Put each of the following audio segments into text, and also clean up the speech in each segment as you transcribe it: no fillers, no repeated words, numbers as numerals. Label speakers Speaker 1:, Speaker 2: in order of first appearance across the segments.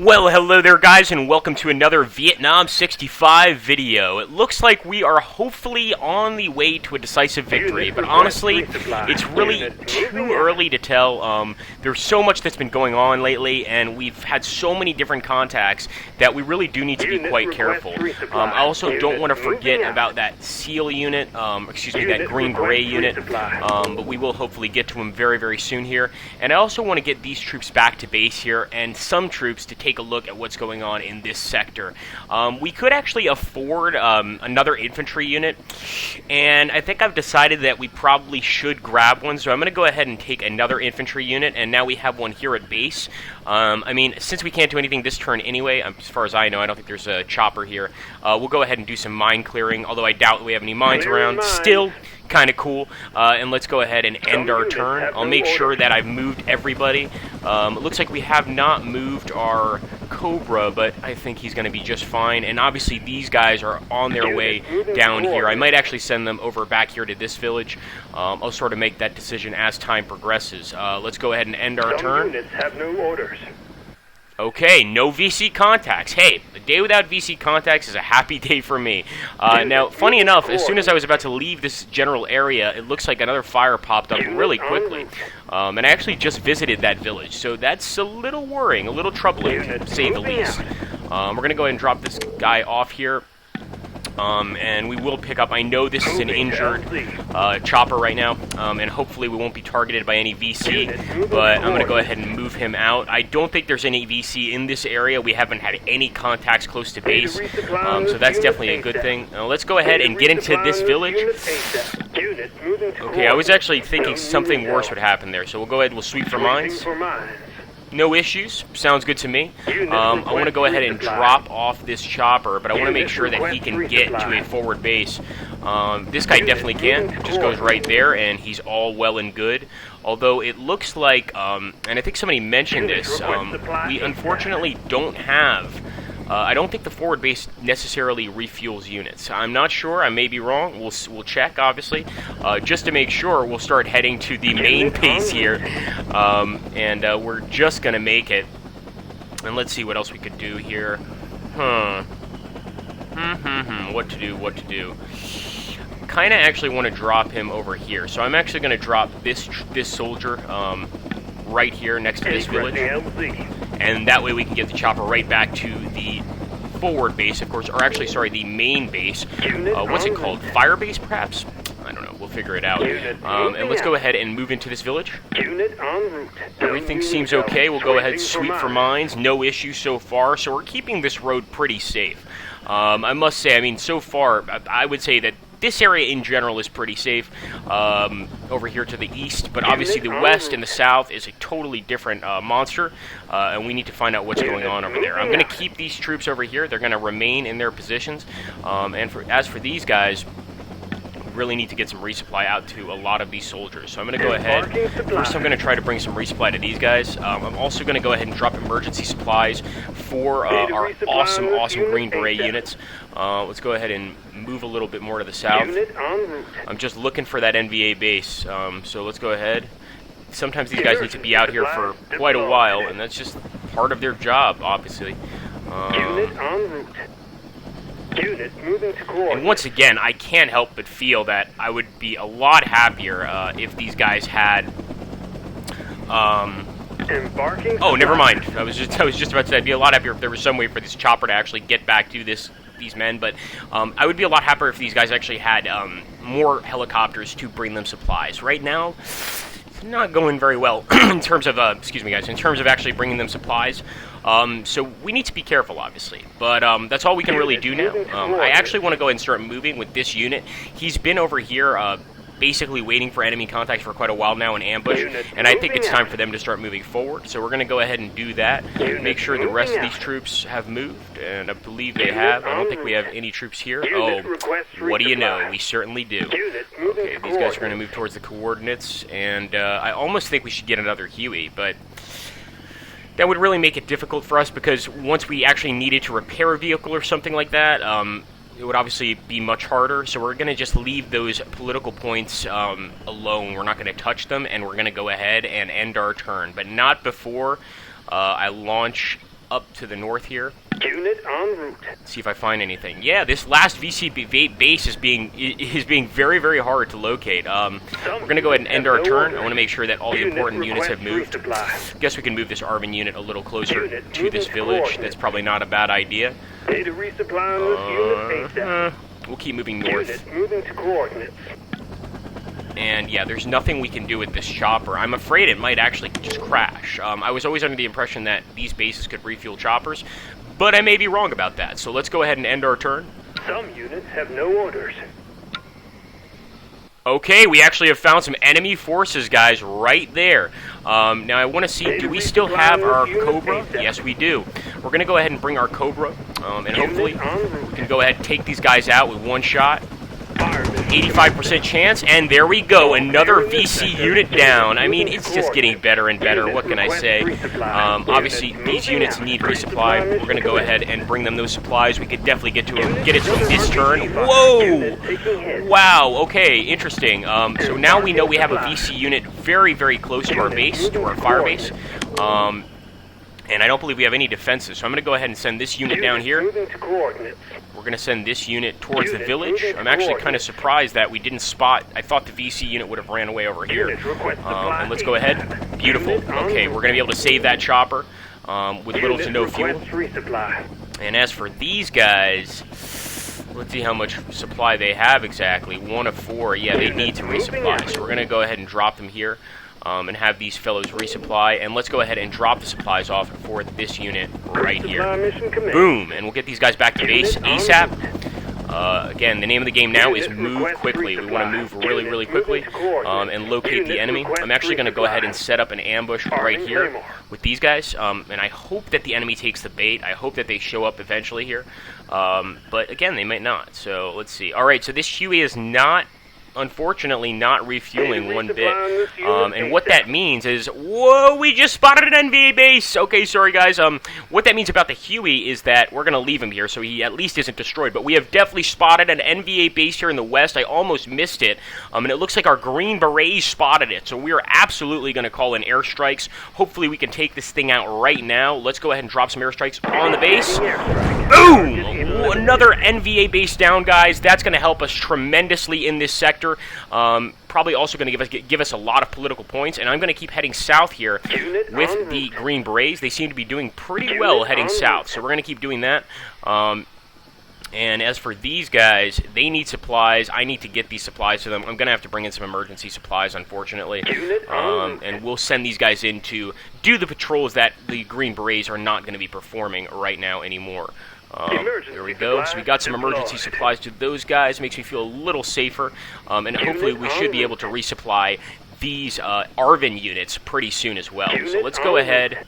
Speaker 1: Well, hello there guys, and welcome to another Vietnam 65 video. It looks like we are hopefully on the way to a decisive victory, but honestly, it's really too early to tell. There's so much that's been going on lately, and we've had so many different contacts that we really do need to be quite careful. I also don't want to forget about that SEAL unit, that Green Beret unit, but we will hopefully get to them very, very soon here. And I also want to get these troops back to base here, and some troops to take a look at what's going on in this sector. We could actually afford another infantry unit, and I think I've decided that we probably should grab one, so I'm going to go ahead and take another infantry unit, and now we have one here at base. I mean, since we can't do anything this turn anyway, as far as I know, I don't think there's a chopper here. We'll go ahead and do some mine clearing, although I doubt we have any mines around. Still kind of cool, and let's go ahead and end our turn. I'll make sure that I've moved everybody. It looks like we have not moved our Cobra, but I think he's going to be just fine, and obviously these guys are on their way down here. I might actually send them over back here to this village. I'll sort of make that decision as time progresses. Let's go ahead and end our turn.
Speaker 2: Units have no orders.
Speaker 1: Okay, no VC contacts. Hey, a day without VC contacts is a happy day for me. Now, funny enough, as soon as I was about to leave this general area, it looks like another fire popped up really quickly. And I actually just visited that village, so that's a little worrying, a little troubling, to say the least. We're going to go ahead and drop this guy off here. And we will pick up, I know this is an injured chopper right now, and hopefully we won't be targeted by any VC, but I'm going to go ahead and move him out. I don't think there's any VC in this area. We haven't had any contacts close to base, so that's definitely a good thing. Let's go ahead and get into this village. Okay, I was actually thinking something worse would happen there, so we'll go ahead and we'll sweep for mines. No issues. Sounds good to me. I want to go ahead and drop off this chopper, but I want to make sure that he can get to a forward base. This guy definitely can. It just goes right there, and he's all well and good. Although it looks like, and I think somebody mentioned this, we unfortunately don't have... I don't think the forward base necessarily refuels units. I'm not sure. I may be wrong. We'll check, obviously. Just to make sure, we'll start heading to the main base here. And we're just going to make it. And let's see what else we could do here. What to do. Kind of actually want to drop him over here. So I'm actually going to drop this soldier right here next to this village. And that way we can get the chopper right back to the forward base, of course, or actually, sorry, the main base. What's it called? Fire base, perhaps? I don't know. We'll figure it out. And let's go ahead and move into this village. Everything seems okay. We'll go ahead and sweep for mines. No issues so far. So we're keeping this road pretty safe. I must say, I mean, so far, I would say that this area in general is pretty safe over here to the east, but obviously the west and the south is a totally different monster, and we need to find out what's going on over there. I'm going to keep these troops over here. They're going to remain in their positions, and as for these guys, we really need to get some resupply out to a lot of these soldiers. So I'm going to go ahead. First, I'm going to try to bring some resupply to these guys. I'm also going to go ahead and drop emergency supplies for our awesome Green Beret units. Let's go ahead and move a little bit more to the south. I'm just looking for that NVA base. So let's go ahead. Sometimes these guys need to be out here for quite a while, and that's just part of their job, obviously. And once again, I can't help but feel that I would be a lot happier if these guys had... oh, never mind. I was just about to say I'd be a lot happier if there was some way for this chopper to actually get back to these men, but I would be a lot happier if these guys actually had more helicopters to bring them supplies. Right now, it's not going very well in terms of, excuse me guys, in terms of actually bringing them supplies. So we need to be careful, obviously, but that's all we can really do now. I actually want to go ahead and start moving with this unit. He's been over here basically waiting for enemy contacts for quite a while now in ambush, and I think it's time for them to start moving forward. So we're going to go ahead and do that, make sure the rest of these troops have moved, and I believe they have. I don't think we have any troops here. Oh, what do you know? We certainly do. Okay, these guys are going to move towards the coordinates, and I almost think we should get another Huey, but that would really make it difficult for us, because once we actually needed to repair a vehicle or something like that, it would obviously be much harder. So we're going to just leave those political points alone. We're not going to touch them, and we're going to go ahead and end our turn, but not before I launch up to the north here.
Speaker 2: Unit en route.
Speaker 1: See if I find anything. Yeah, this last VC base is being very, very hard to locate. We're going to go ahead and end our turn. I want to make sure that all the important units have moved. Guess we can move this Arvin unit a little closer to this village. That's probably not a bad idea.
Speaker 2: Data resupply on this unit ASAP.
Speaker 1: We'll keep moving north.
Speaker 2: Unit moving to coordinates.
Speaker 1: And yeah, there's nothing we can do with this chopper. I'm afraid it might actually just crash. I was always under the impression that these bases could refuel choppers, but I may be wrong about that. So let's go ahead and end our turn.
Speaker 2: Some units have no orders.
Speaker 1: Okay, we actually have found some enemy forces, guys, right there. Now I want to see, do we still have our Cobra? Yes, we do. We're going to go ahead and bring our Cobra, and hopefully we can go ahead and take these guys out with one shot. 85% chance, and there we go, another VC unit down. I mean, it's just getting better and better, what can I say? Obviously, these units need resupply. We're going to go ahead and bring them those supplies. We could definitely get it to them this turn. Whoa! Wow, okay, interesting. So now we know we have a VC unit very, very close to our base, to our fire base. And I don't believe we have any defenses, so I'm going to go ahead and send this unit down here. We're going to send this unit towards the village. I'm actually kind of surprised that we didn't spot. I thought the VC unit would have ran away over here. And let's go ahead. Beautiful. Okay, we're going to be able to save that chopper with little to no fuel. And as for these guys, let's see how much supply they have exactly. 1 of 4. Yeah, they need to resupply, so we're going to go ahead and drop them here. And have these fellows resupply, and let's go ahead and drop the supplies off for this unit right here. Boom, and we'll get these guys back to base ASAP. Again, the name of the game now is move quickly. We want to move really, really quickly and locate the enemy. I'm actually going to go ahead and set up an ambush right here with these guys, and I hope that the enemy takes the bait. I hope that they show up eventually here, but again, they might not. So let's see. All right, so this Huey is not, unfortunately, not refueling one bit, and what that means is, whoa, we just spotted an NVA base. Okay, sorry guys. What that means about the Huey is that we're gonna leave him here, so he at least isn't destroyed. But we have definitely spotted an NVA base here in the west. I almost missed it, and it looks like our Green Berets spotted it. So we are absolutely gonna call in airstrikes. Hopefully, we can take this thing out right now. Let's go ahead and drop some airstrikes on the base. Boom! Another NVA base down, guys. That's gonna help us tremendously in this sector. Probably also going to give us a lot of political points, and I'm going to keep heading south here with the Green Berets. They seem to be doing pretty well heading south, so we're going to keep doing that. And as for these guys, they need supplies. I need to get these supplies to them. I'm going to have to bring in some emergency supplies, unfortunately. And we'll send these guys in to do the patrols that the Green Berets are not going to be performing right now anymore. There we go. So we got some emergency supplies to those guys. Makes me feel a little safer. And hopefully we should be able to resupply these Arvin units pretty soon as well. So let's go ahead.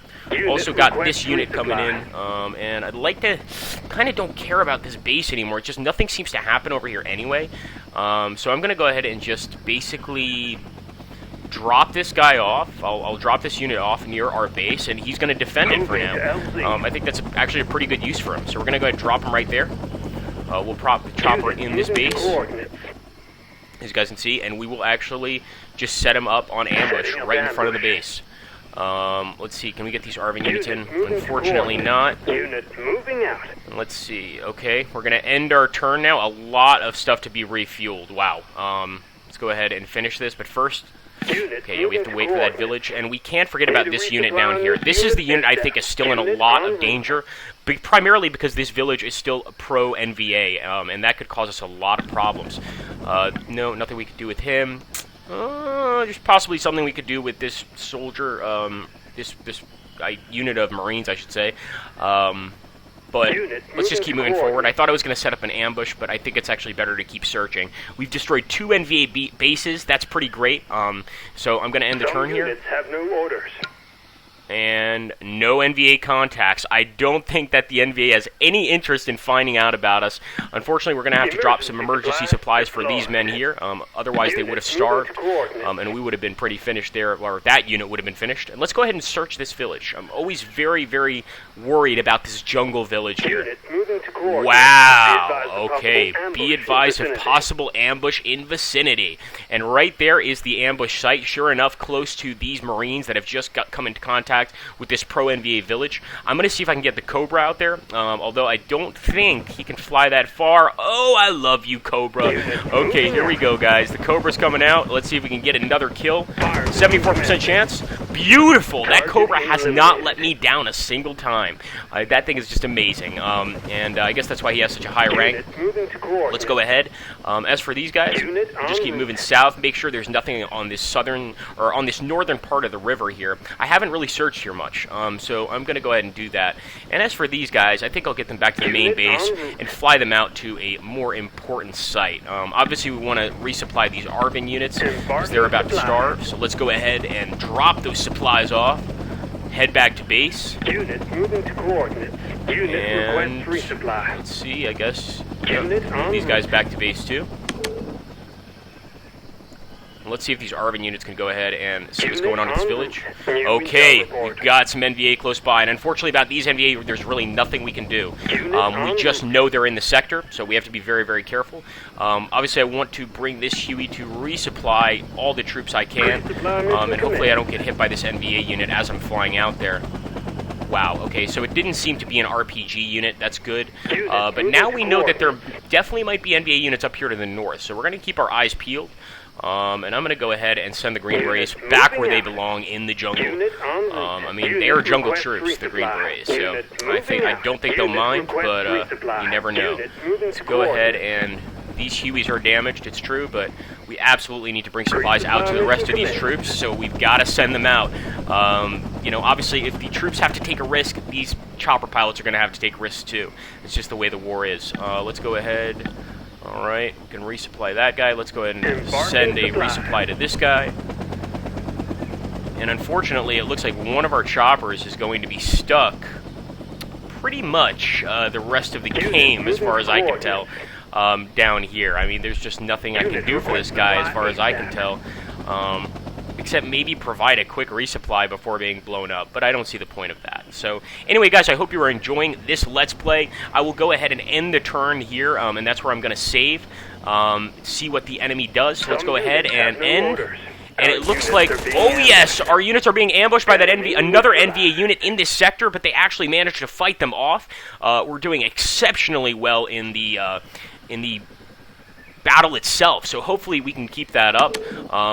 Speaker 1: Also got this unit coming in. And I'd like to... kind of don't care about this base anymore. It's just nothing seems to happen over here anyway. So I'm going to go ahead and just basically drop this guy off. I'll drop this unit off near our base, and he's going to defend it for now. I think that's actually a pretty good use for him. So we're going to go ahead and drop him right there. We'll prop the chopper in this base, as you guys can see, and we will actually just set him up on ambush right in front of the base. Let's see, can we get these Arvin units in? Unfortunately not. Let's see, okay, we're going to end our turn now. A lot of stuff to be refueled. Wow. Let's go ahead and finish this, but first... okay, yeah, we have to wait for that village, and we can't forget about this unit down here. This is the unit I think is still in a lot of danger, but primarily because this village is still pro-NVA, and that could cause us a lot of problems. No, nothing we could do with him. There's possibly something we could do with this soldier, this unit of Marines, I should say. But let's just keep moving forward. I thought I was going to set up an ambush, but I think it's actually better to keep searching. We've destroyed 2 NVA bases. That's pretty great. So I'm going to end the turn here.
Speaker 2: Have no orders.
Speaker 1: And no NVA contacts. I don't think that the NVA has any interest in finding out about us. Unfortunately, we're going to have to drop some emergency supplies for these men here. Otherwise, they would have starved, and we would have been pretty finished there, or that unit would have been finished. And let's go ahead and search this village. I'm always very, very worried about this jungle village here. Wow. Okay. Be advised of possible ambush in vicinity. And right there is the ambush site. Sure enough, close to these Marines that have just come into contact contact with this pro-NVA village. I'm going to see if I can get the Cobra out there, although I don't think he can fly that far. Oh, I love you, Cobra. Okay, here we go, guys. The Cobra's coming out. Let's see if we can get another kill. 74% chance. Beautiful. That Cobra has not let me down a single time. That thing is just amazing, and I guess that's why he has such a high rank. Let's go ahead. As for these guys, just keep moving south. Make sure there's nothing on this southern or on this northern part of the river here. I haven't really searched here much, so I'm going to go ahead and do that. And as for these guys, I think I'll get them back to the main base and fly them out to a more important site. Obviously, we want to resupply these Arvin units because they're about to starve. So let's go ahead and drop those supplies off. Head back to base.
Speaker 2: Unit moving to coordinates. Unit request resupply.
Speaker 1: Let's see, I guess. Move these guys back to base too. Let's see if these Arvin units can go ahead and see what's going on in this village. Okay, we've got some NVA close by, and unfortunately about these NVA, there's really nothing we can do. We just know they're in the sector, so we have to be very, very careful. Obviously, I want to bring this Huey to resupply all the troops I can, and hopefully I don't get hit by this NVA unit as I'm flying out there. Wow, okay, so it didn't seem to be an RPG unit. That's good. But now we know that there definitely might be NVA units up here to the north, so we're going to keep our eyes peeled. And I'm going to go ahead and send the Green Berets back where they belong in the jungle. I mean, they are jungle troops, the Green Berets, so I don't think they'll mind, but you never know. Let's go ahead and... These Hueys are damaged, it's true, but we absolutely need to bring supplies out to the rest of these troops, so we've got to send them out. You know, obviously, if the troops have to take a risk, these chopper pilots are going to have to take risks too. It's just the way the war is. Let's go ahead. All right, we can resupply that guy. Let's go ahead and send a resupply to this guy. And unfortunately, it looks like one of our choppers is going to be stuck pretty much the rest of the game, as far as I can tell. Down here. I mean, there's just nothing I can do for this guy as far as I can tell, except maybe provide a quick resupply before being blown up, but I don't see the point of that. So anyway, guys, I hope you are enjoying this Let's Play. I will go ahead and end the turn here, and that's where I'm going to save, see what the enemy does. So let's go ahead and end. And it looks like, oh yes, our units are being ambushed by that another NVA unit in this sector, but they actually managed to fight them off. We're doing exceptionally well in the battle itself, so hopefully we can keep that up.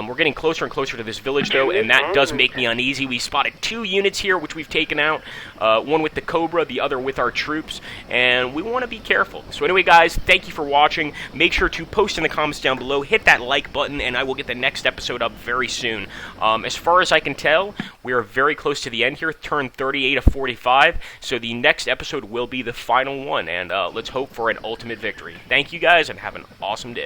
Speaker 1: We're getting closer and closer to this village, though, and that does make me uneasy. We spotted 2 units here, which we've taken out, one with the Cobra, the other with our troops, and we want to be careful. So anyway, guys, thank you for watching. Make sure to post in the comments down below, hit that like button, and I will get the next episode up very soon. As far as I can tell, we are very close to the end here, turn 38 of 45, so the next episode will be the final one, and let's hope for an ultimate victory. Thank you, guys, and have an awesome day.